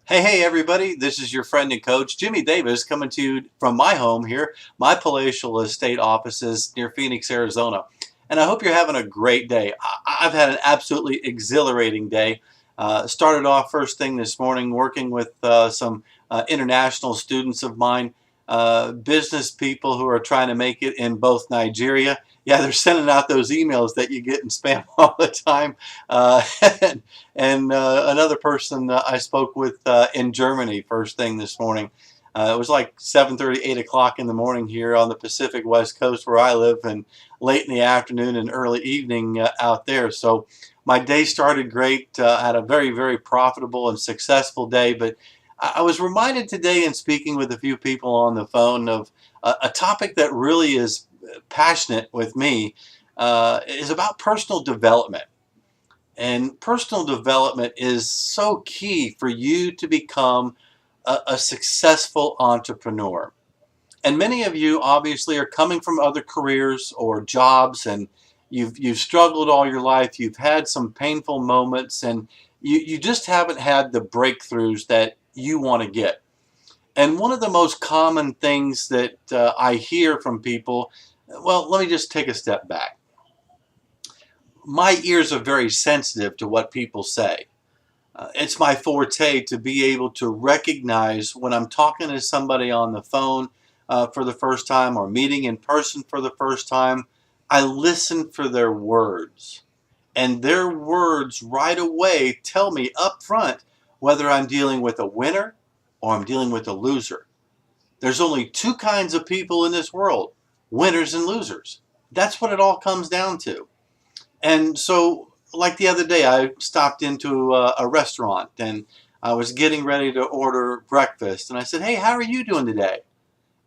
Hey, everybody, this is your friend and coach, Jimmy Davis, coming to you from my home here, my palatial estate offices near Phoenix, Arizona. And I hope you're having a great day. I've had an absolutely exhilarating day. Started off first thing this morning working with some international students of mine, business people who are trying to make it in both Nigeria. Yeah, they're sending out those emails that you get in spam all the time. Uh, and another person I spoke with in Germany first thing this morning. It was like 7:30, 8 o'clock in the morning here on the Pacific West Coast where I live, and late in the afternoon and early evening out there. So my day started great. Had a very, very profitable and successful day. But I was reminded today in speaking with a few people on the phone of a topic that really is passionate with me, is about personal development. And personal development is so key for you to become a successful entrepreneur. And many of you obviously are coming from other careers or jobs, and you've struggled all your life. You've had some painful moments, and you just haven't had the breakthroughs that you want to get. And one of the most common things that I hear from people, well, let me just take a step back. My ears are very sensitive to what people say. It's my forte to be able to recognize when I'm talking to somebody on the phone for the first time or meeting in person for the first time. I listen for their words. And their words right away tell me up front whether I'm dealing with a winner or I'm dealing with a loser. There's only two kinds of people in this world, winners and losers. That's what it all comes down to. And so, like the other day, I stopped into a restaurant and I was getting ready to order breakfast. And I said, "Hey, how are you doing today?"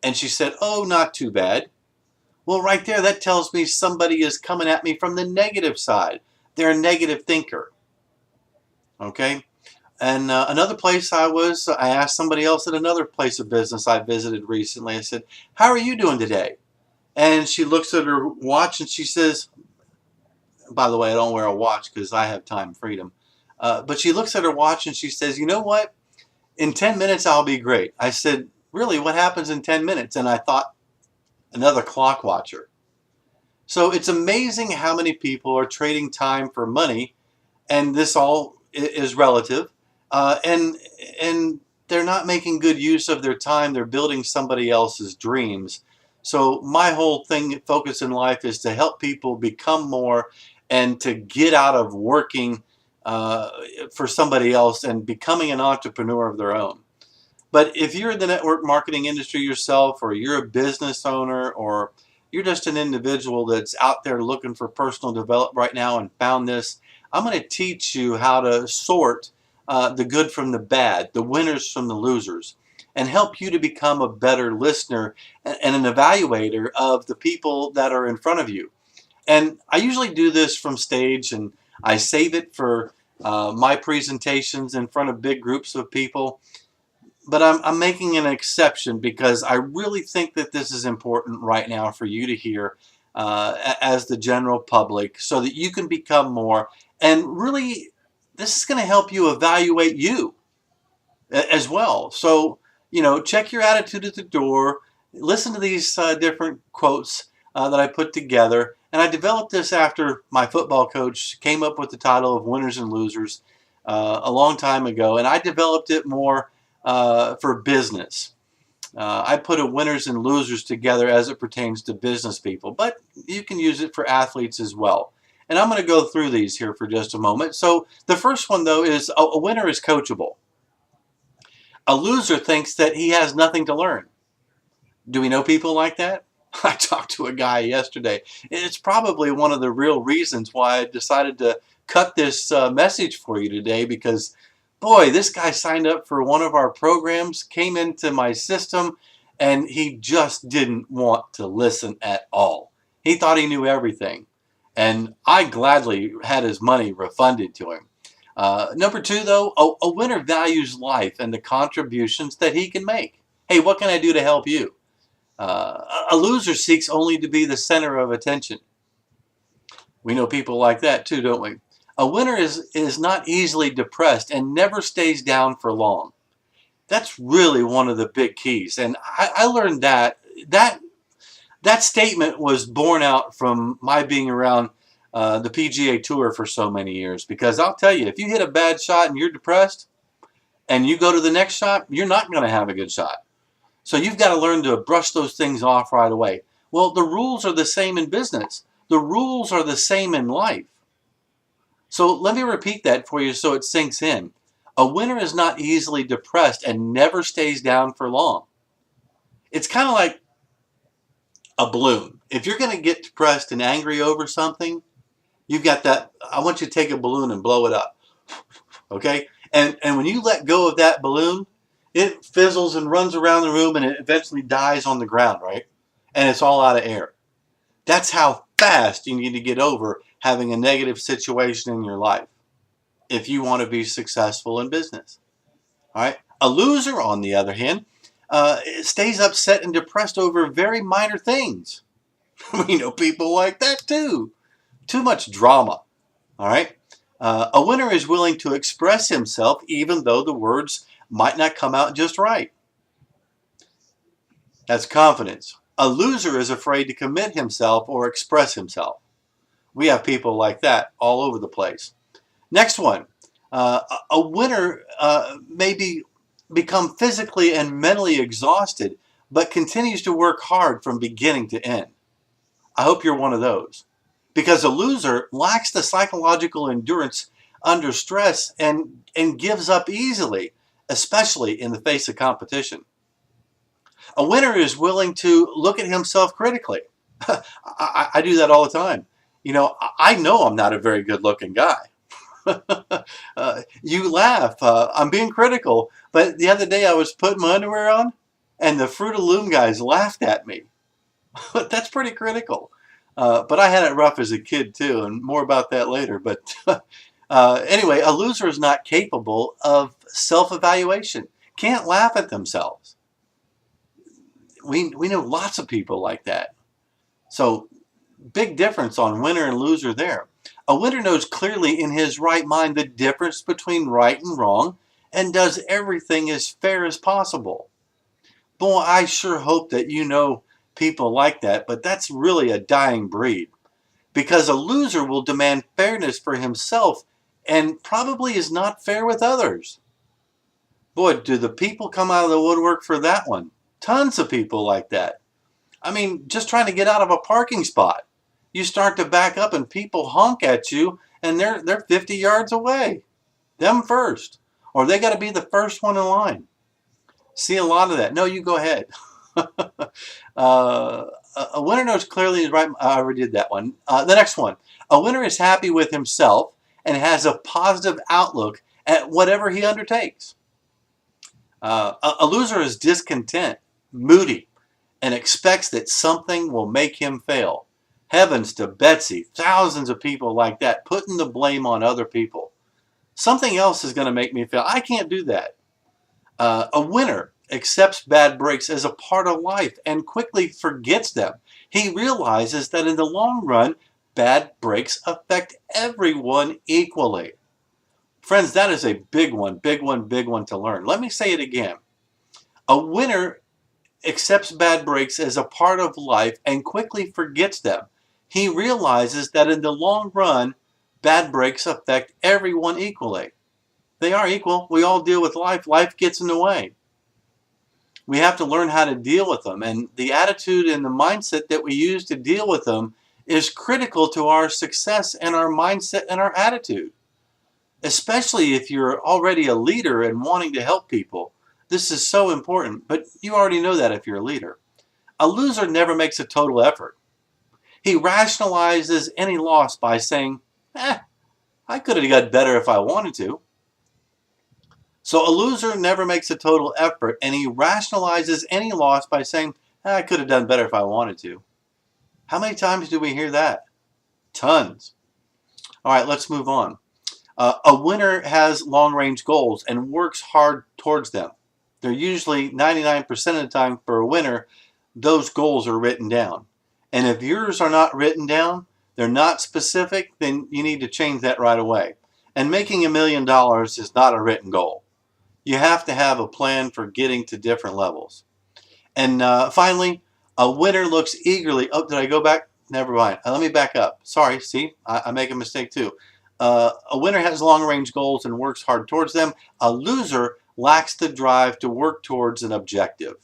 And she said, "Oh, not too bad." Well, right there, that tells me somebody is coming at me from the negative side. They're a negative thinker. Okay. And another place I asked somebody else at another place of business I visited recently. I said, "How are you doing today?" And she looks at her watch and she says, by the way, I don't wear a watch because I have time freedom. But she looks at her watch and she says, "You know what? In 10 minutes, I'll be great." I said, "Really? What happens in 10 minutes?" And I thought, another clock watcher. So it's amazing how many people are trading time for money, and this all is relative. And they're not making good use of their time. They're building somebody else's dreams. So my whole thing, focus in life, is to help people become more and to get out of working uh, for somebody else and becoming an entrepreneur of their own. But if you're in the network marketing industry yourself, or you're a business owner, or you're just an individual that's out there looking for personal development right now and found this, I'm going to teach you how to sort the good from the bad, the winners from the losers, and help you to become a better listener and an evaluator of the people that are in front of you. And I usually do this from stage, and I save it for my presentations in front of big groups of people. But I'm making an exception because I really think that this is important right now for you to hear as the general public, so that you can become more. And really, this is going to help you evaluate you as well. So, check your attitude at the door. Listen to these different quotes that I put together. And I developed this after my football coach came up with the title of Winners and Losers a long time ago. And I developed it more for business. I put a winners and losers together as it pertains to business people, but you can use it for athletes as well. And I'm going to go through these here for just a moment. So the first one, though, is a winner is coachable. A loser thinks that he has nothing to learn. Do we know people like that? I talked to a guy yesterday. It's probably one of the real reasons why I decided to cut this message for you today, because boy, this guy signed up for one of our programs, came into my system, and he just didn't want to listen at all. He thought he knew everything. And I gladly had his money refunded to him. Number two, though, a winner values life and the contributions that he can make. Hey, what can I do to help you? A loser seeks only to be the center of attention. We know people like that too, don't we? A winner is not easily depressed and never stays down for long. That's really one of the big keys. And I learned that that statement was born out from my being around the PGA Tour for so many years. Because I'll tell you, if you hit a bad shot and you're depressed and you go to the next shot, you're not going to have a good shot. So you've got to learn to brush those things off right away. Well, the rules are the same in business. The rules are the same in life. So let me repeat that for you so it sinks in. A winner is not easily depressed and never stays down for long. It's kind of like a balloon. If you're going to get depressed and angry over something, you've got that. I want you to take a balloon and blow it up. Okay? And when you let go of that balloon, it fizzles and runs around the room and it eventually dies on the ground, right? And it's all out of air. That's how fast you need to get over having a negative situation in your life if you want to be successful in business. All right. A loser, on the other hand, stays upset and depressed over very minor things. We know people like that too. Too much drama. All right. A winner is willing to express himself even though the words might not come out just right. That's confidence. A loser is afraid to commit himself or express himself. We have people like that all over the place. Next one. A winner may become physically and mentally exhausted, but continues to work hard from beginning to end. I hope you're one of those. Because a loser lacks the psychological endurance under stress and gives up easily, especially in the face of competition. A winner is willing to look at himself critically. I do that all the time. You know I'm not a very good looking guy. You laugh. I'm being critical. But the other day I was putting my underwear on and the Fruit of the Loom guys laughed at me. That's pretty critical. But I had it rough as a kid too, and more about that later. But anyway, a loser is not capable of self-evaluation. Can't laugh at themselves. We know lots of people like that. So big difference on winner and loser there. A winner knows clearly in his right mind the difference between right and wrong and does everything as fair as possible. Boy, I sure hope that you know people like that, but that's really a dying breed. Because a loser will demand fairness for himself and probably is not fair with others. Boy, do the people come out of the woodwork for that one. Tons of people like that. I mean, just trying to get out of a parking spot. You start to back up and people honk at you and they're 50 yards away. Them first. Or they got to be the first one in line. See a lot of that. No, you go ahead. A winner knows clearly his right. I already did that one. The next one. A winner is happy with himself and has a positive outlook at whatever he undertakes. A loser is discontent, moody, and expects that something will make him fail. Heavens to Betsy, thousands of people like that, putting the blame on other people. Something else is going to make me fail. I can't do that. A winner accepts bad breaks as a part of life and quickly forgets them. He realizes that in the long run, bad breaks affect everyone equally. Friends, that is a big one to learn. Let me say it again. A winner accepts bad breaks as a part of life and quickly forgets them. He realizes that in the long run, bad breaks affect everyone equally. They are equal. We all deal with life. Life gets in the way. We have to learn how to deal with them. And the attitude and the mindset that we use to deal with them is critical to our success and our mindset and our attitude. Especially if you're already a leader and wanting to help people. This is so important, but you already know that if you're a leader. A loser never makes a total effort. He rationalizes any loss by saying, I could have got better if I wanted to. So a loser never makes a total effort, and he rationalizes any loss by saying, I could have done better if I wanted to. How many times do we hear that? Tons. All right, let's move on. A winner has long-range goals and works hard towards them. They're usually 99% of the time for a winner, those goals are written down. And if yours are not written down, they're not specific, then you need to change that right away. And making $1 million is not a written goal. You have to have a plan for getting to different levels. And finally, a winner looks eagerly. Oh, did I go back? Never mind. Let me back up. Sorry, see, I make a mistake too. A winner has long-range goals and works hard towards them. A loser lacks the drive to work towards an objective.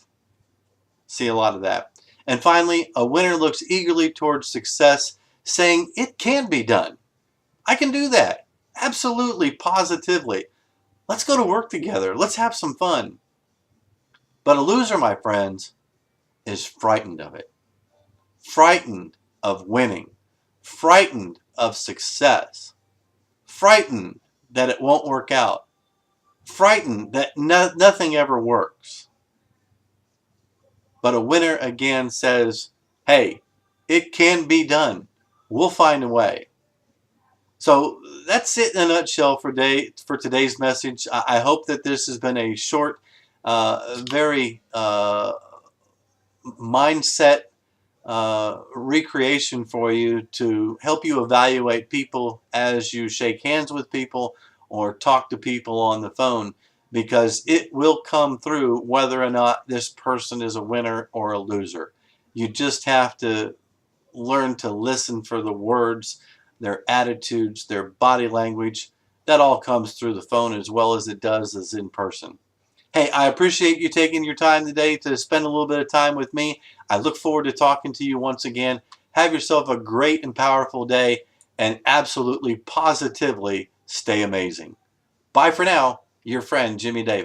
See a lot of that. And finally, a winner looks eagerly towards success, saying it can be done. I can do that. Absolutely, positively. Let's go to work together. Let's have some fun. But a loser, my friends, is frightened of it. Frightened of winning. Frightened of success. Frightened that it won't work out. Frightened that nothing ever works. But a winner again says, hey, it can be done. We'll find a way. So that's it in a nutshell for today's message. I hope that this has been a short, very mindset recreation for you to help you evaluate people as you shake hands with people or talk to people on the phone, because it will come through whether or not this person is a winner or a loser. You just have to learn to listen for the words, their attitudes, their body language. That all comes through the phone as well as it does as in person. Hey, I appreciate you taking your time today to spend a little bit of time with me. I look forward to talking to you once again. Have yourself a great and powerful day, and absolutely positively stay amazing. Bye for now, your friend Jimmy Davis.